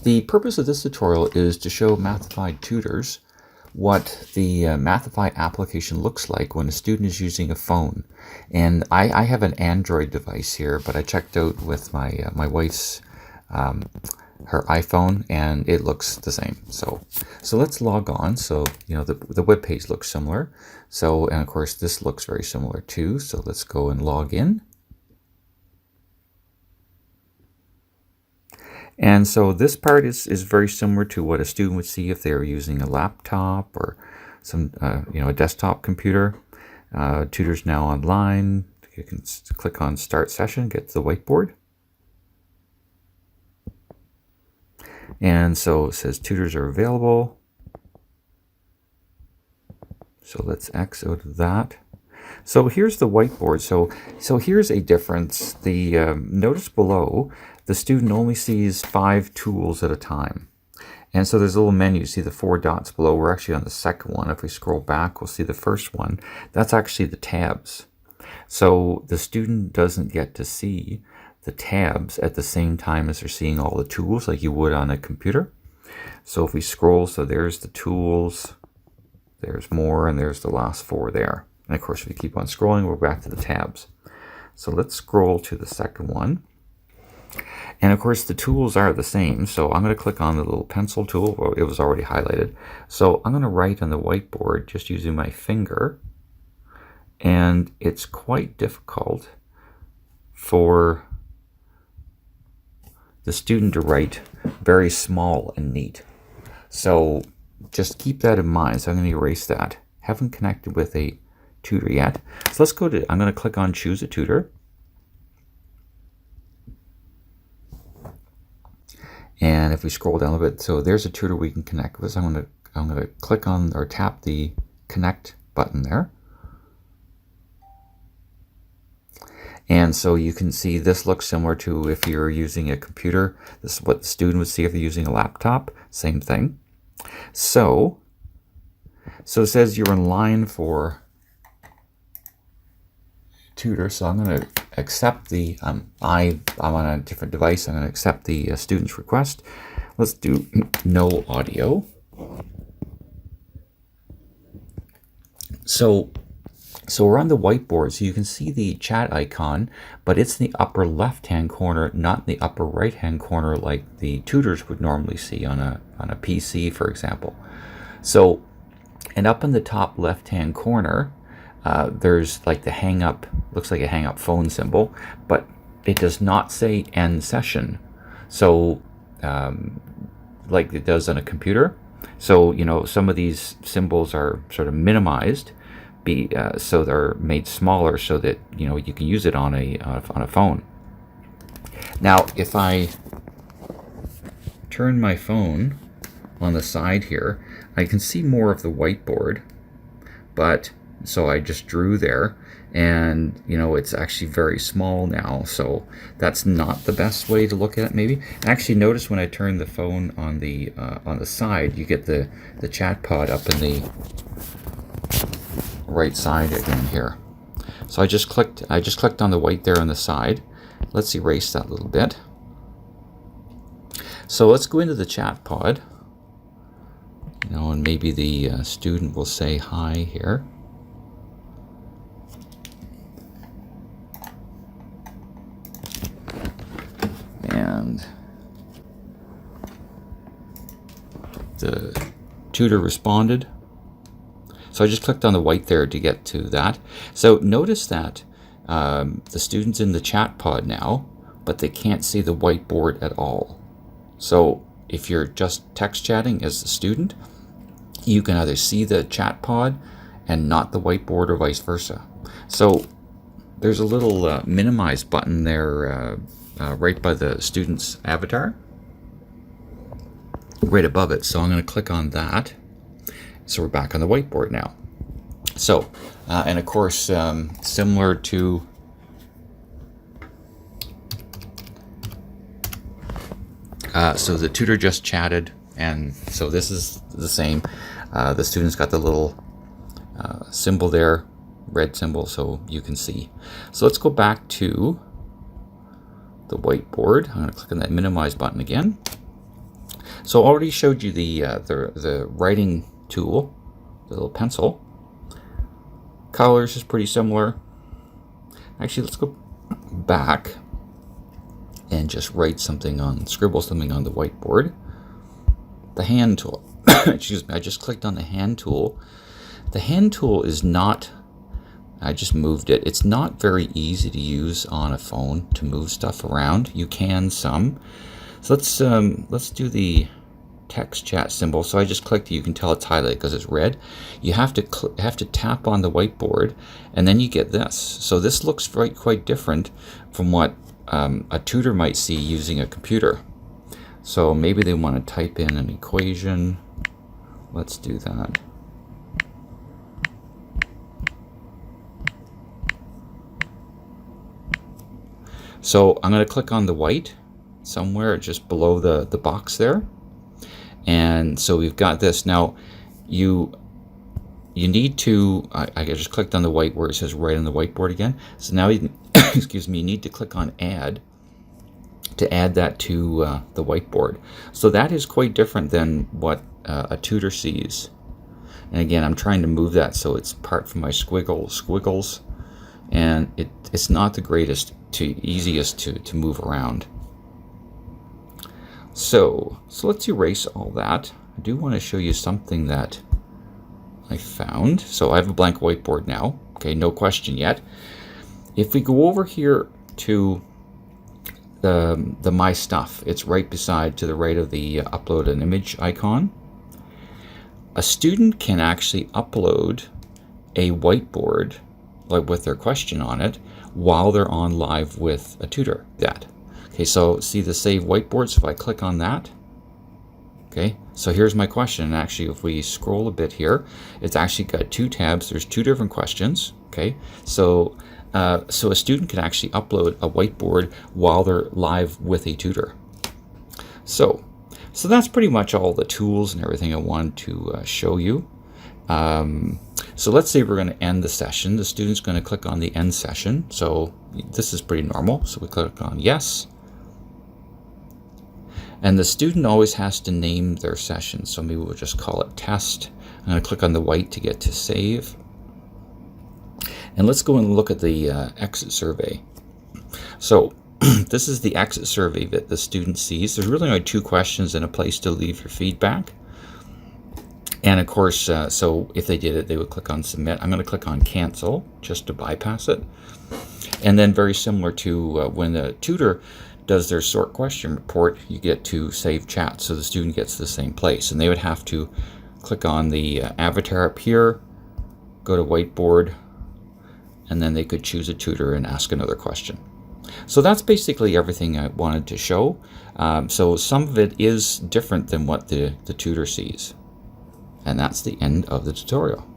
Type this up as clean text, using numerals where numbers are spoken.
The purpose of this tutorial is to show Mathify tutors what the Mathify application looks like when a student is using a phone. And I have an Android device here, but I checked out with my wife's her iPhone, and it looks the same. So let's log on. So the web page looks similar. So, and of course this looks very similar too. So let's go and log in. And so this part is very similar to what a student would see if they were using a laptop or some a desktop computer. Tutor's now online. You can click on Start Session, get to the whiteboard. And so it says tutors are available. So let's X out of that. So here's the whiteboard. So here's a difference. The notice below, the student only sees 5 tools at a time. And so there's a little menu. See the 4 dots below. We're actually on the second one. If we scroll back, we'll see the first one. That's actually the tabs. So the student doesn't get to see the tabs at the same time as they're seeing all the tools like you would on a computer. So if we scroll, so there's the tools, there's more, and there's the last 4 there. And of course, if we keep on scrolling, we're back to the tabs. So let's scroll to the second one. And of course, the tools are the same. So I'm going to click on the little pencil tool. Well, it was already highlighted. So I'm going to write on the whiteboard just using my finger. And it's quite difficult for the student to write very small and neat. So just keep that in mind. So I'm going to erase that. Haven't connected with a tutor yet. So let's go to, I'm going to click on Choose a Tutor. And if we scroll down a little bit, so there's a tutor we can connect with. So I'm going to click on or tap the Connect button there. And so you can see this looks similar to if you're using a computer. This is what the student would see if they're using a laptop. Same thing. So it says you're in line for tutor. So I'm going to accept the, I'm on a different device. I'm going to accept the student's request. Let's do no audio. So we're on the whiteboard, so you can see the chat icon, but it's in the upper left-hand corner, not in the upper right-hand corner like the tutors would normally see on a PC, for example. So, and up in the top left-hand corner, there's like the hang up, looks like a hang up phone symbol, but it does not say end session. So, like it does on a computer. So, some of these symbols are sort of minimized. So they're made smaller so that you can use it on a phone. Now, if I turn my phone on the side here, I can see more of the whiteboard. But so I just drew there, and it's actually very small now. So that's not the best way to look at it. Maybe actually notice when I turn the phone on the side, you get the chat pod up in the right side again here. So I just clicked on the white there on the side. Let's erase that little bit. So let's go into the chat pod, and maybe the student will say hi here. And the tutor responded. So I just clicked on the white there to get to that. So notice that the student's in the chat pod now, but they can't see the whiteboard at all. So if you're just text chatting as the student, you can either see the chat pod and not the whiteboard or vice versa. So there's a little minimize button there right by the student's avatar, right above it. So I'm going to click on that. So we're back on the whiteboard now. So, and of course, similar to so the tutor just chatted, and so this is the same. The student's got the little symbol there, red symbol, so you can see. So let's go back to the whiteboard. I'm going to click on that minimize button again. So I already showed you the writing tool, the little pencil. Colors is pretty similar. Actually, let's go back and just scribble something on the whiteboard. The hand tool. Excuse me, I just clicked on the hand tool. The hand tool is not, I just moved it. It's not very easy to use on a phone to move stuff around. You can some. So let's do the text chat symbol. So I just clicked. You can tell it's highlighted because it's red. You have to tap on the whiteboard, and then you get this. So this looks quite different from what a tutor might see using a computer. So maybe they want to type in an equation. Let's do that. So I'm going to click on the white somewhere just below the box there. And so we've got this. Now you need to, I just clicked on the white where it says write on the whiteboard again. So now you excuse me, you need to click on add to add that to the whiteboard. So that is quite different than what a tutor sees. And again, I'm trying to move that so it's apart from my squiggles, and it's not the easiest to move around. So let's erase all that. I do want to show you something that I found. So I have a blank whiteboard now. Okay, no question yet. If we go over here to the My Stuff, it's right beside, to the right of the upload an image icon. A student can actually upload a whiteboard, like with their question on it, while they're on live with a tutor. Okay, so see the save whiteboard. So if I click on that, okay, so here's my question. And actually, if we scroll a bit here, it's actually got two tabs. There's two different questions. Okay, so a student can actually upload a whiteboard while they're live with a tutor. So that's pretty much all the tools and everything I wanted to show you. So let's say we're going to end the session. The student's going to click on the end session. So this is pretty normal. So we click on yes. And the student always has to name their session. So maybe we'll just call it test. I'm going to click on the white to get to save. And let's go and look at the exit survey. So this is the exit survey that the student sees. There's really only two questions and a place to leave your feedback. And of course, so if they did it, they would click on submit. I'm going to click on cancel just to bypass it. And then very similar to when the tutor does their sort question report, you get to save chat. So the student gets the same place. And they would have to click on the avatar up here, go to whiteboard, and then they could choose a tutor and ask another question. So that's basically everything I wanted to show. So some of it is different than what the tutor sees. And that's the end of the tutorial.